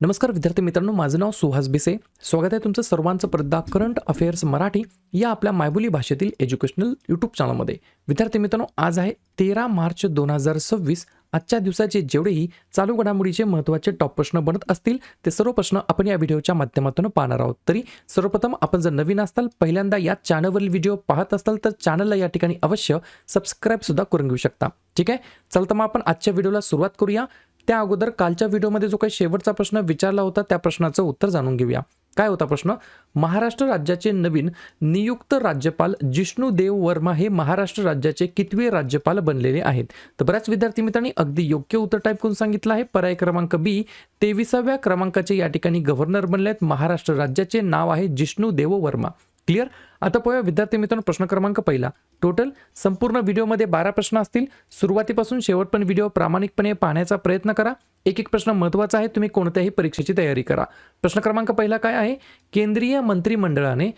नमस्कार विद्यार्थी मित्रांनो, माझं नाव सुहास बिसे. स्वागत आहे तुमचं सर्वांचं परदा करंट अफेअर्स मराठी या आपल्या मायबोली भाषेतील एज्युकेशनल यूट्यूब चॅनलमध्ये. विद्यार्थी मित्रांनो, आज आहे 13 मार्च 2026. आजच्या दिवसाचे जेवढेही चालू घडामोडीचे महत्त्वाचे टॉप प्रश्न बनत असतील ते सर्व प्रश्न आपण या व्हिडिओच्या माध्यमातून पाहणार आहोत. तरी सर्वप्रथम आपण जर नवीन असाल, पहिल्यांदा या चॅनलवरील व्हिडिओ पाहत असाल तर चॅनलला या ठिकाणी अवश्य सबस्क्राईब सुद्धा करून घेऊ शकता. ठीक आहे, चल तर मग आपण आजच्या व्हिडिओला सुरुवात करूया. त्या अगोदर कालच्या व्हिडिओमध्ये जो काही शेवटचा प्रश्न विचारला होता त्या प्रश्नाचं उत्तर जाणून घेऊया. काय होता प्रश्न? महाराष्ट्र राज्याचे नवीन नियुक्त राज्यपाल जिष्णू देव वर्मा हे महाराष्ट्र राज्याचे कितवे राज्यपाल बनलेले आहेत? तर बऱ्याच विद्यार्थी मित्रांनी अगदी योग्य उत्तर टाईप करून सांगितलं आहे. पर्याय क्रमांक बी, 23व्या क्रमांकाचे या ठिकाणी गव्हर्नर बनले आहेत. महाराष्ट्र राज्याचे नाव आहे जिष्णू देव वर्मा. क्लिअर? आता पाहूया विद्यार्थी मित्रांनो, प्रश्न क्रमांक पहिला. टोटल संपूर्ण व्हिडिओमध्ये 12 प्रश्न असतील. सुरुवातीपासून शेवटपर्यंत व्हिडिओ प्रामाणिकपणे पाहण्याचा प्रयत्न करा. एक एक प्रश्न महत्त्वाचा आहे, तुम्ही कोणत्याही परीक्षेची तयारी करा. प्रश्न क्रमांक पहिला काय आहे? केंद्रीय मंत्रिमंडळाने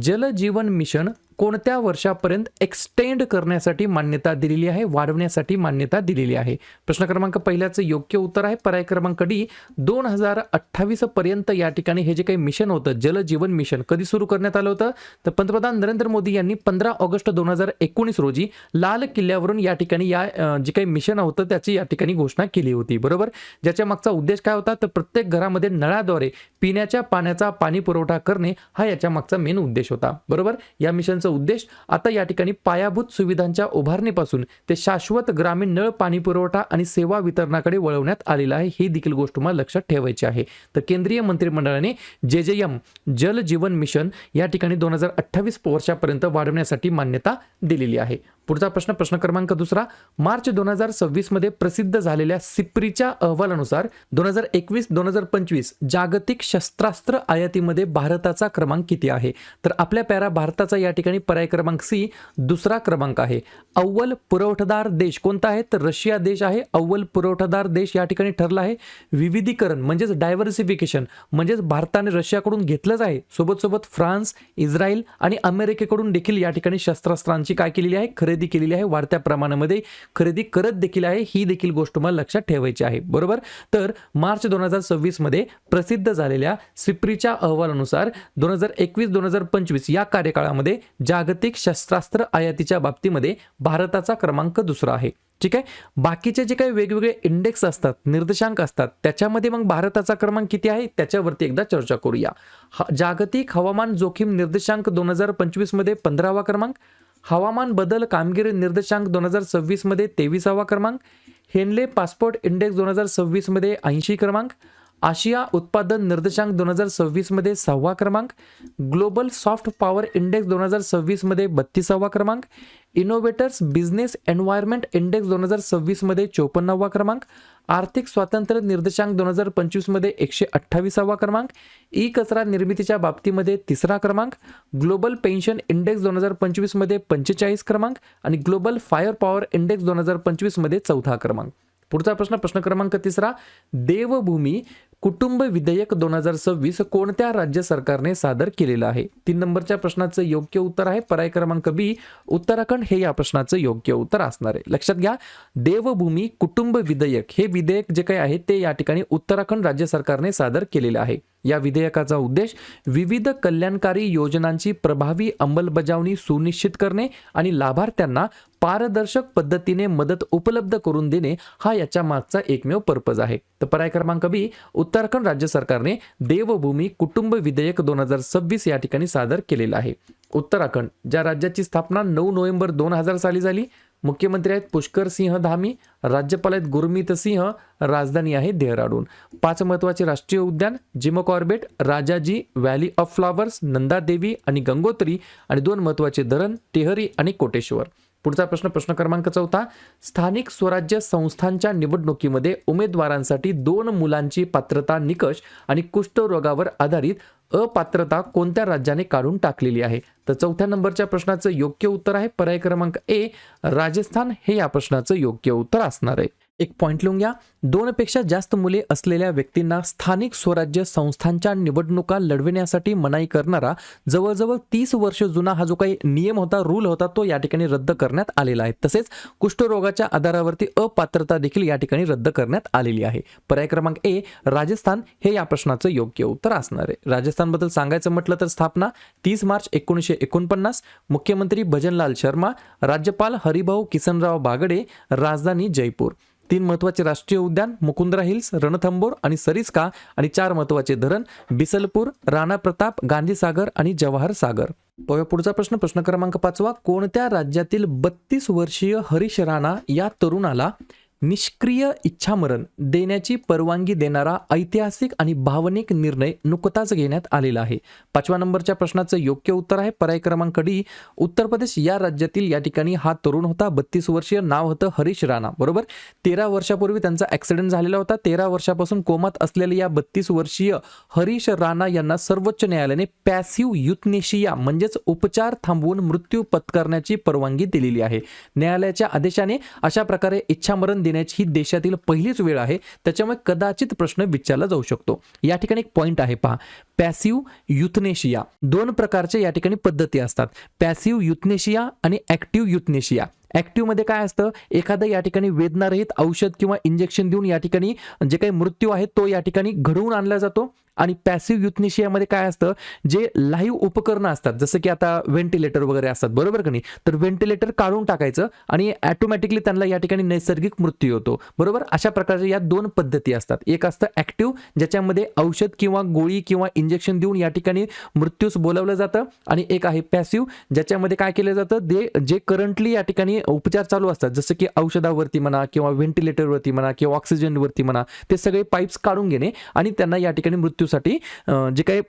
जल जीवन मिशन कोणत्या वर्षापर्यंत एक्सटेंड करण्यासाठी मान्यता दिलेली आहे, वाढवण्यासाठी मान्यता दिलेली आहे? प्रश्न क्रमांक पहिल्याचं योग्य उत्तर आहे पर्याय क्रमांक डी, 2028 पर्यंत या ठिकाणी हे जे काही मिशन होतं जल जीवन मिशन कधी सुरू करण्यात आलं होतं? तर पंतप्रधान नरेंद्र मोदी यांनी 15 ऑगस्ट 2019 रोजी लाल किल्ल्यावरून या ठिकाणी जे काही मिशन होतं त्याची या ठिकाणी घोषणा केली होती. बरोबर? ज्याच्या मागचा उद्देश काय होता? तर प्रत्येक घरामध्ये नळाद्वारे पिण्याच्या पाण्याचा पाणी पुरवठा करणे हा याच्या मागचा मेन उद्देश होता. बरोबर? या मिशनचा उद्देश आता या ठिकाणी पायाभूत सुविधांच्या उभारणीपासून ते शाश्वत ग्रामीण नळ पाणी पुरवठा आणि सेवा वितरणाकडे वळवण्यात आलेला आहे. ही देखील गोष्ट मला लक्षात ठेवायची आहे. तर केंद्रीय मंत्रिमंडळाने JJM जल जीवन मिशन या ठिकाणी 2028 वर्षापर्यंत वाढवण्यासाठी मान्यता दिलेली आहे. पुढचा प्रश्न, प्रश्न क्रमांक दुसरा. मार्च 2026 मध्ये प्रसिद्ध झालेल्या सिप्रीच्या अहवालानुसार 2021-2025 जागतिक शस्त्रास्त्र आयातीमध्ये भारताचा क्रमांक किती आहे? तर आपल्या प्यारा भारताचा या ठिकाणी पर्याय क्रमांक सी दुसरा क्रमांक आहे. अव्वल पुरवठादार देश कोणता आहे? तर रशिया देश आहे. अव्वल पुरवठादार देश या ठिकाणी ठरला आहे. विविधीकरण म्हणजेच डायव्हर्सिफिकेशन म्हणजेच भारताने रशियाकडून घेतलंच आहे. सोबत सोबत फ्रान्स, इस्रायल आणि अमेरिकेकडून देखील या ठिकाणी शस्त्रास्त्रांची काय केलेली आहे? खरेदी केलेली आहे. वाढत्या प्रमाणामध्ये खरेदी करत देखील आहे. ही देखील गोष्ट मला लक्षात ठेवायची आहे. बरोबर? तर मार्च 2026 मध्ये प्रसिद्ध झालेल्या सिप्रीच्या अहवालानुसार 2021-2025 या कार्यकाळामध्ये जागतिक शस्त्रास्त्र आयातीच्या बाबतीमध्ये भारताचा क्रमांक दुसरा आहे. ठीक आहे. बाकीचे जे काही वेगवेगळे इंडेक्स असतात, निर्देशांक असतात, त्याच्यामध्ये मग भारताचा क्रमांक किती आहे त्याच्यावरती एकदा चर्चा करूया. जागतिक हवामान जोखीम निर्देशांक 2025 मध्ये 15वा क्रमांक, हवामान बदल कामगिरी निर्देशांक 2026 मध्ये 23वा क्रमांक, हेनले पासपोर्ट इंडेक्स 2026 मध्ये 80 क्रमांक, आशिया उत्पादन निर्देशांक 2026 मध्ये 6वा क्रमांक, ग्लोबल सॉफ्ट पॉवर इंडेक्स 2026 मध्ये 32वा क्रमांक, इनोव्हेटर्स बिझनेस एन्व्हायरमेंट इंडेक्स 2026 मध्ये 54वा क्रमांक, आर्थिक स्वातंत्र्य निर्देशांक 2025 मध्ये 128वा क्रमांक, ई कचरा निर्मितीच्या बाबतीमध्ये 3रा क्रमांक, ग्लोबल पेन्शन इंडेक्स 2025 मध्ये 45 क्रमांक आणि ग्लोबल फायर पॉवर इंडेक्स 2025 मध्ये 4था क्रमांक. पुढचा प्रश्न, प्रश्न क्रमांक तिसरा. देवभूमी कुटुंब विधेयक 2026 कोणत्या राज्य सरकारने सादर केलेलं आहे? 3 नंबरच्या प्रश्नाचं योग्य उत्तर आहे पर्याय क्रमांक बी, उत्तराखंड हे या प्रश्नाचं योग्य उत्तर असणार आहे. लक्षात घ्या, देवभूमी कुटुंब विधेयक हे विधेयक जे काही आहे ते या ठिकाणी उत्तराखंड राज्य सरकारने सादर केलेलं आहे. या विधेयकाचा उद्देश विविध कल्याणकारी योजनांची प्रभावी अंमलबजावणी सुनिश्चित करणे आणि लाभार्थ्यांना पारदर्शक पद्धतीने मदत उपलब्ध करून देणे हा याच्या मागचा एकमेव पर्पज आहे. तर पर्याय क्रमांक बी, उत्तराखंड राज्य सरकारने देवभूमी कुटुंब विधेयक 2026 या ठिकाणी सादर केलेलं आहे. उत्तराखंड ज्या राज्याची स्थापना 9 नोव्हेंबर 2000 साली झाली. मुख्यमंत्री आहेत पुष्कर सिंह धामी, राज्यपाल आहेत गुरमीत सिंह, राजधानी आहे देहराडून. 5 महत्त्वाचे राष्ट्रीय उद्यान Jim Corbett, Rajaji, valley of flowers, Nanda Devi आणि गंगोत्री आणि 2 महत्त्वाचे धरण टेहरी आणि कोटेश्वर. पुढचा प्रश्न, प्रश्न क्रमांक 4. स्थानिक स्वराज्य संस्थांच्या निवडणुकीमध्ये उमेदवारांसाठी 2 मुलांची पात्रता निकष आणि कुष्ठरोगावर आधारित अपात्रता कोणत्या राज्याने काढून टाकलेली आहे? तर 4थ्या नंबरच्या प्रश्नाचं योग्य उत्तर आहे पर्याय क्रमांक ए, राजस्थान हे या प्रश्नाचं योग्य उत्तर असणार आहे. एक पॉइंट लिहून घ्या. 2 पेक्षा जास्त मुले असलेल्या व्यक्तींना स्थानिक स्वराज्य संस्थांच्या निवडणुका लढविण्यासाठी मनाई करणारा जवळजवळ 30 वर्ष जुना हा जो काही नियम होता, रूल होता, तो या ठिकाणी रद्द करण्यात आलेला आहे. तसेच कुष्ठरोगाच्या आधारावरती अपात्रता देखील या ठिकाणी रद्द करण्यात आलेली आहे. पर्याय क्रमांक ए राजस्थान हे या प्रश्नाचं योग्य उत्तर असणार आहे. राजस्थानबद्दल सांगायचं म्हटलं तर स्थापना 30 मार्च 1949, मुख्यमंत्री भजनलाल शर्मा, राज्यपाल हरिभाऊ किसनराव बागडे, राजधानी जयपूर. 3 महत्वाचे राष्ट्रीय उद्यान मुकुंद्रा हिल्स, रणथंबोर आणि सरिस्का, आणि 4 महत्वाचे धरण बिसलपूर, राणा प्रताप, गांधी सागर आणि जवाहर सागर. पुढचा प्रश्न क्रमांक 5. कोणत्या राज्यातील 32 वर्षीय हरीश राणा या तरुणाला निष्क्रिय इच्छामरण देण्याची परवानगी देणारा ऐतिहासिक आणि भावनिक निर्णय नुकताच घेण्यात आलेला आहे? 5व्या नंबरच्या प्रश्नाचं योग्य उत्तर आहे पर्याय क्रमांक डी. उत्तर प्रदेश या राज्यातील या ठिकाणी हा तरुण होता. 32 वर्षीय, नाव होतं हरीश राणा. बरोबर. 13 वर्षापूर्वी त्यांचा ऍक्सिडेंट झालेला होता. 13 वर्षापासून कोमात असलेल्या या 32 वर्षीय हरीश राणा यांना सर्वोच्च न्यायालयाने पॅसिव्ह युथनेशिया म्हणजेच उपचार थांबवून मृत्यू पत्करण्याची परवानगी दिलेली आहे. न्यायालयाच्या आदेशाने अशा प्रकारे इच्छामरण ही देशातील पहिलीच वेळ आहे. त्याच्यामुळे कदाचित प्रश्न विचारला जाऊ शकतो. या ठिकाणी एक पॉइंट आहे पहा. पॅसिव्ह युथनेशिया 2 प्रकारच्या या ठिकाणी पद्धती असतात. पॅसिव्ह युथनेशिया आणि ऍक्टिव्ह युथनेशिया. ऍक्टिव्ह मध्ये काय असतं, एखादं या ठिकाणी वेदनारहित औषध किंवा इंजेक्शन देऊन या ठिकाणी जे काही मृत्यू आहे तो या ठिकाणी घडवून आणला जातो. आणि पॅसिव्ह युथनेशियामध्ये काय असतं, जे लाईव्ह उपकरणं असतात, जसं की आता व्हेंटिलेटर वगैरे असतात, बरोबर का नाही, तर व्हेंटिलेटर काढून टाकायचं आणि ऑटोमॅटिकली त्यांना या ठिकाणी नैसर्गिक मृत्यू होतो. बरोबर. अशा प्रकारच्या या 2 पद्धती असतात. एक असतं ऍक्टिव्ह, ज्याच्यामध्ये औषध किंवा गोळी किंवा इंजेक्शन देऊन या ठिकाणी मृत्यूस बोलावलं जातं, आणि एक आहे पॅसिव्ह, ज्याच्यामध्ये काय केलं जातं, जे करंटली या ठिकाणी उपचार चालू असतात, जसं की औषधावरती म्हणा किंवा व्हेंटिलेटरवरती म्हणा किंवा ऑक्सिजनवरती म्हणा, ते सगळे पाईप्स काढून घेणे आणि त्यांना या ठिकाणी मृत्यूसाठी जे काही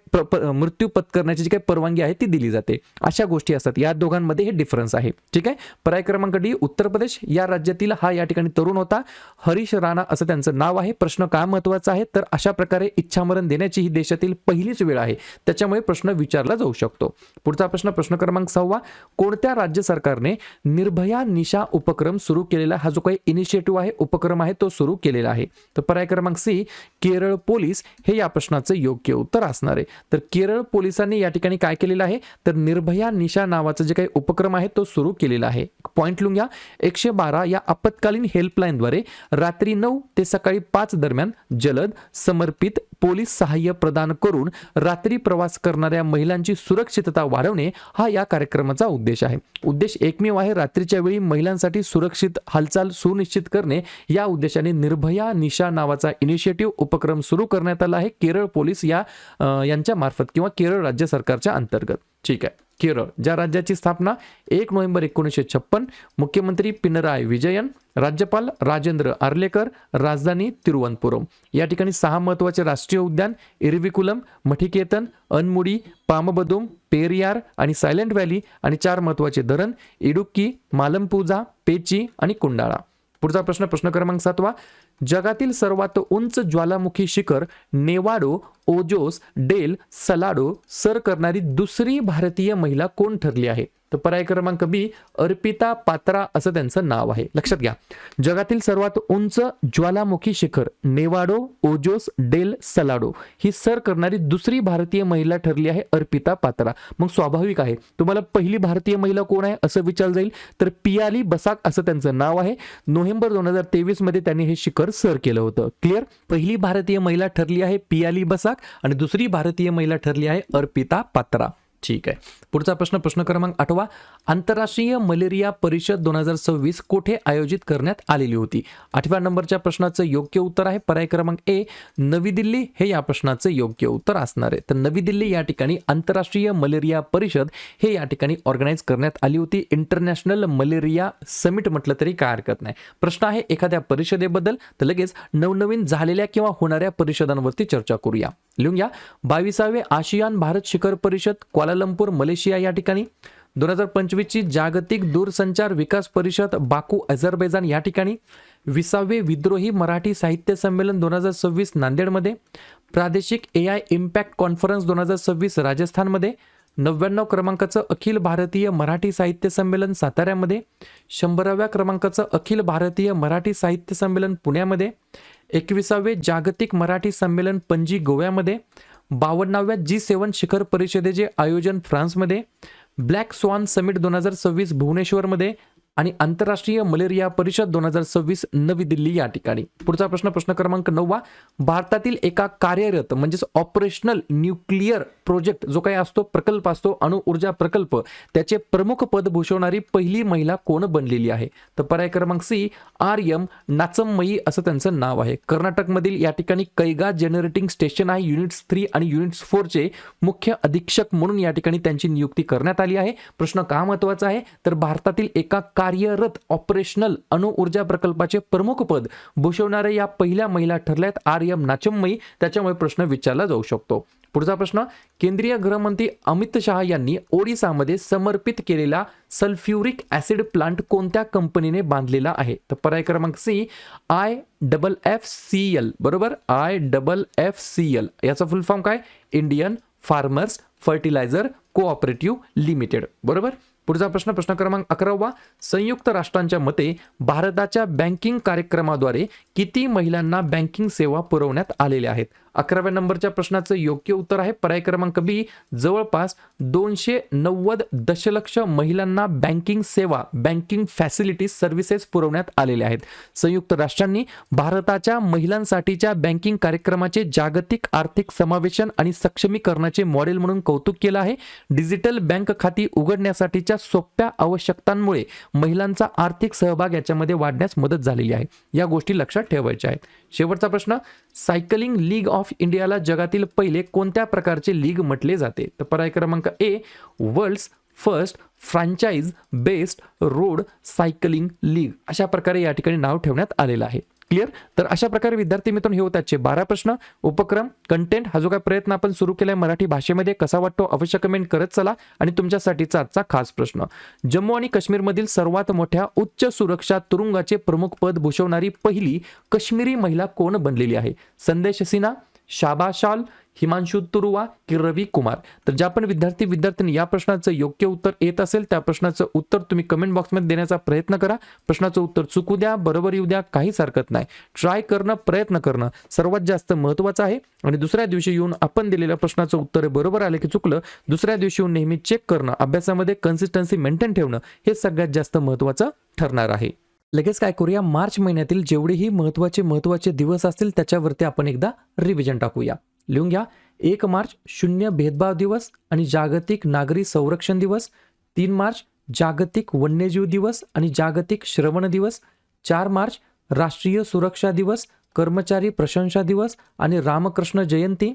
मृत्यू पत्करण्याची जी काही परवानगी आहे ती दिली जाते. अशा गोष्टी असतात. या दोघांमध्ये हे डिफरन्स आहे. ठीक आहे. पर्याय क्रमांक डी. उत्तर प्रदेश या राज्यातील हा या ठिकाणी तरुण होता. हरीश राणा असं त्यांचं नाव आहे. प्रश्न काय महत्वाचा आहे, तर अशा प्रकारे इच्छामरण देण्याची ही देशातील पहिलीच वेळ आहे. त्याच्यामुळे प्रश्न विचारला जाऊ शकतो. पुढचा प्रश्न क्रमांक 6. कोणत्या राज्य सरकारने निर्भया निशा उपक्रम सुरू केलेला, हा जो काही इनिशिएटिव्ह आहे, उपक्रम आहे, तो सुरू केलेला आहे? तर पर्याय क्रमांक सी. केरळ पोलीस हे या प्रश्नाचं योग्य उत्तर असणार आहे. तर केरळ पोलिसांनी या ठिकाणी काय केलेलं आहे, तर निर्भया निशा नावाचा जे काही उपक्रम आहे तो सुरू केलेला आहे. पॉइंट लिहून घ्या. 112 या आपत्कालीन हेल्पलाईनद्वारे रात्री 9 ते सकाळी 5 दरम्यान जलद, समर्पित पोलीस सहाय्य प्रदान करून रात्री प्रवास करणाऱ्या महिलांची सुरक्षितता वाढवणे हा या कार्यक्रमाचा उद्देश आहे. उद्देश एकमेव आहे. रात्रीच्या वेळी महिलांसाठी सुरक्षित हालचाल सुनिश्चित करणे या उद्देशाने निर्भया निशा नावाचा इनिशिएटिव्ह उपक्रम सुरू करण्यात आला आहे केरळ पोलीस यांच्या मार्फत किंवा केरळ राज्य सरकारच्या अंतर्गत. ठीक आहे. केरळ ज्या राज्याची स्थापना 1 नोव्हेंबर 1956, मुख्यमंत्री पिनराई विजयन, राज्यपाल राजेंद्र आर्लेकर, राजधानी तिरुवनंतपुरम. या ठिकाणी 6 महत्वाचे राष्ट्रीय उद्यान इरविकुलम, मठिकेतन, अनमुडी, पामबदुम, पेरियार आणि सायलेंट व्हॅली, आणि 4 महत्वाचे धरण इडुक्की, मालमपुझा, पेची आणि कुंडाळा. पुढचा प्रश्न क्रमांक 7. जगातील सर्वात उंच ज्वालामुखी शिखर नेवाडो ओजोस डेल सलाडो सर करणारी दुसरी भारतीय महिला कोण ठरली आहे? तर पर्याय क्रमांक बी. अर्पिता पात्रा असं त्यांचं नाव आहे. लक्षात घ्या. जगातील सर्वात उंच ज्वालामुखी शिखर नेवाडो ओजोस डेल सलाडो ही सर करणारी दुसरी भारतीय महिला ठरली आहे अर्पिता पात्रा. मग स्वाभाविक आहे तुम्हाला पहिली भारतीय महिला कोण आहे असं विचारलं जाईल, तर पियाली बसाक असं त्यांचं नाव आहे. नोव्हेंबर 2023 मध्ये त्यांनी हे शिखर सर केलं होतं. क्लिअर. पहिली भारतीय महिला ठरली आहे पियाली बसाक आणि दुसरी भारतीय महिला ठरली आहे अर्पिता पात्रा. ठीक आहे. पुढचा प्रश्न क्रमांक 8. आंतरराष्ट्रीय मलेरिया परिषद 2026 कोठे आयोजित करण्यात आलेली होती? 8व्या नंबरच्या प्रश्नाचं योग्य उत्तर आहे पर्याय क्रमांक ए. नवी दिल्ली हे या प्रश्नाचं योग्य उत्तर असणार आहे. तर नवी दिल्ली या ठिकाणी आंतरराष्ट्रीय मलेरिया परिषद हे या ठिकाणी ऑर्गनाईज करण्यात आली होती. इंटरनॅशनल मलेरिया समिट म्हटलं तरी काय हरकत नाही. प्रश्न आहे एखाद्या परिषदेबद्दल, तर लगेच नवनवीन झालेल्या किंवा होणाऱ्या परिषदांवरती चर्चा करूया. लिहून घ्या. 22वे आशियान भारत शिखर परिषद क्वालालंपूर मलेशिया या ठिकाणी. 2025 ची जागतिक दूरसंचार विकास परिषद बाकू अझरबैजान या ठिकाणी. 20वे विद्रोही मराठी साहित्य संमेलन 2026 नांदेडमध्ये. प्रादेशिक AI इम्पॅक्ट कॉन्फरन्स 2026 राजस्थानमध्ये. 99 क्रमांकाचं अखिल भारतीय मराठी साहित्य संमेलन साताऱ्यामध्ये, 100व्या क्रमांकाचं अखिल भारतीय मराठी साहित्य संमेलन पुण्यामध्ये, 21वे जागतिक मराठी संमेलन पणजी गोव्यामध्ये, 52व्या G7 शिखर परिषदेचे आयोजन फ्रान्समध्ये, ब्लॅक स्वान समिट 2026 भुवनेश्वरमध्ये आणि आंतरराष्ट्रीय मलेरिया परिषद 2026 नवी दिल्ली या ठिकाणी. पुढचा प्रश्न क्रमांक 9. भारतातील एका कार्यरत म्हणजेच ऑपरेशनल न्यूक्लिअर प्रोजेक्ट जो काही असतो, प्रकल्प असतो, अणु ऊर्जा प्रकल्प, त्याचे प्रमुख पद भूषवणारी पहिली महिला कोण बनलेली आहे? तर पर्याय क्रमांक सी, R.M. नाचम्मयी असं त्यांचं नाव आहे. कर्नाटकमधील या ठिकाणी कैगा जनरेटिंग स्टेशन आहे, युनिट्स 3 आणि युनिट्स 4 चे मुख्य अधीक्षक म्हणून या ठिकाणी त्यांची नियुक्ती करण्यात आली आहे. प्रश्न का महत्वाचा आहे? तर भारतातील एका कार्यरत ऑपरेशनल अणु ऊर्जा प्रकल्पाचे प्रमुख पद भूषवणाऱ्या या पहिल्या महिला ठरल्यात R.M. नाचम्मयी. त्याच्यामुळे प्रश्न विचारला जाऊ शकतो. पुढचा प्रश्न, केंद्रीय गृहमंत्री अमित शहा यांनी ओडिसामध्ये समर्पित केलेला सल्फ्युरिक ऍसिड प्लांट कोणत्या कंपनीने बांधलेला आहे? तर पर्याय क्रमांक सी, IFFCL. बरोबर, IFFCL. याचा फुल फॉर्म काय? Indian farmers fertilizer cooperative limited. बरोबर. पुढचा प्रश्न क्रमांक 11. संयुक्त राष्ट्रांच्या मते भारताच्या बँकिंग कार्यक्रमाद्वारे किती महिलांना बँकिंग सेवा पुरवण्यात आलेल्या आहेत? 11व्या नंबरच्या प्रश्नाचं योग्य उत्तर आहे पर्याय क्रमांक बी, जवळपास 290 दशलक्ष महिलांना बँकिंग सेवा, बँकिंग फॅसिलिटीज सर्व्हिसेस पुरवण्यात आलेल्या आहेत. संयुक्त राष्ट्रांनी भारताच्या महिलांसाठीच्या बँकिंग कार्यक्रमाचे जागतिक आर्थिक समावेशन आणि सक्षमीकरणाचे मॉडेल म्हणून कौतुक केलं आहे. डिजिटल बँक खाती उघडण्यासाठीच्या सोप्या आवश्यकतांमुळे महिलांचा आर्थिक सहभाग याच्यामध्ये वाढण्यास मदत झालेली आहे. या गोष्टी लक्षात ठेवायच्या आहेत. शेवटचा प्रश्न, सायकलिंग लीग ऑफ इंडियाला जगातील पहिले कोणत्या प्रकारचे लीग म्हटले जाते? तर पर्याय क्रमांक A, world's first franchise based road cycling league. अशा प्रकारे या ठिकाणी नाव ठेवण्यात आलेलं आहे. क्लिअर? तर अशा प्रकारे विद्यार्थी मित्रांनो, हे होते आजचे 12 प्रश्न. उपक्रम कंटेंट हा जो काय प्रयत्न आपण सुरू केलाय मराठी भाषेमध्ये, कसा वाटतो अवश्य कमेंट करत चला. आणि तुमच्यासाठीचा आजचा खास प्रश्न, जम्मू आणि काश्मीरमधील सर्वात मोठ्या उच्च सुरक्षा तुरुंगाचे प्रमुख पद भूषवणारी पहिली काश्मीरी महिला कोण बनलेली आहे? संदेश सिन्हा, शाबा शाल, हिमांशु तुरुवा की रवी कुमार? तर ज्या पण विद्यार्थ्यांनी या प्रश्नाचं योग्य उत्तर येत असेल त्या प्रश्नाचं उत्तर तुम्ही कमेंट बॉक्समध्ये देण्याचा प्रयत्न करा. प्रश्नाचं उत्तर चुकू द्या, बरोबर येऊ द्या, काहीच हरकत नाही. ट्राय करणं, प्रयत्न करणं सर्वात जास्त महत्त्वाचं आहे. आणि दुसऱ्या दिवशी येऊन आपण दिलेल्या प्रश्नाचं उत्तर बरोबर आलं की चुकलं, दुसऱ्या दिवशी येऊन नेहमी चेक करणं, अभ्यासामध्ये कन्सिस्टन्सी मेंटेन ठेवणं हे सगळ्यात जास्त महत्त्वाचं ठरणार आहे. लगेच काय करूया, मार्च महिन्यातील जेवढेही महत्त्वाचे दिवस असतील त्याच्यावरती आपण एकदा रिव्हिजन टाकूया. लिहून घ्या. 1 मार्च शून्य भेदभाव दिवस आणि जागतिक नागरी संरक्षण दिवस. 3 मार्च जागतिक वन्यजीव दिवस आणि जागतिक श्रवण दिवस. 4 मार्च राष्ट्रीय सुरक्षा दिवस, कर्मचारी प्रशंसा दिवस आणि रामकृष्ण जयंती.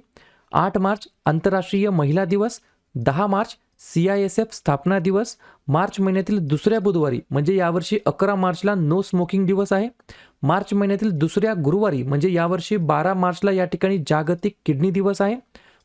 8 मार्च आंतरराष्ट्रीय महिला दिवस. 10 मार्च CISF स्थापना दिवस. मार्च महिन्यातील दुसऱ्या बुधवारी म्हणजे यावर्षी 11 मार्चला नो स्मोकिंग दिवस आहे. मार्च महिन्यातील दुसऱ्या गुरुवारी म्हणजे यावर्षी 12 मार्चला या ठिकाणी जागतिक किडनी दिवस आहे.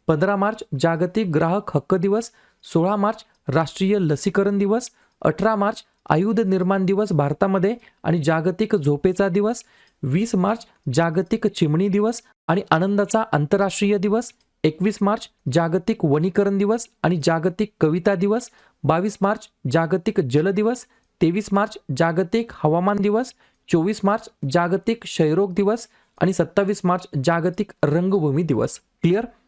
15 मार्च जागतिक ग्राहक हक्क दिवस. 16 मार्च राष्ट्रीय लसीकरण दिवस. 18 मार्च आयुध निर्माण दिवस भारतामध्ये आणि जागतिक झोपेचा दिवस. 20 मार्च जागतिक चिमणी दिवस आणि आनंदाचा आंतरराष्ट्रीय दिवस. 21 मार्च जागतिक वनीकरण दिवस आणि जागतिक कविता दिवस. 22 मार्च जागतिक जल दिवस. 23 मार्च जागतिक हवामान दिवस. 24 मार्च जागतिक क्षयरोग दिवस आणि 27 मार्च जागतिक रंगभूमी दिवस. क्लिअर?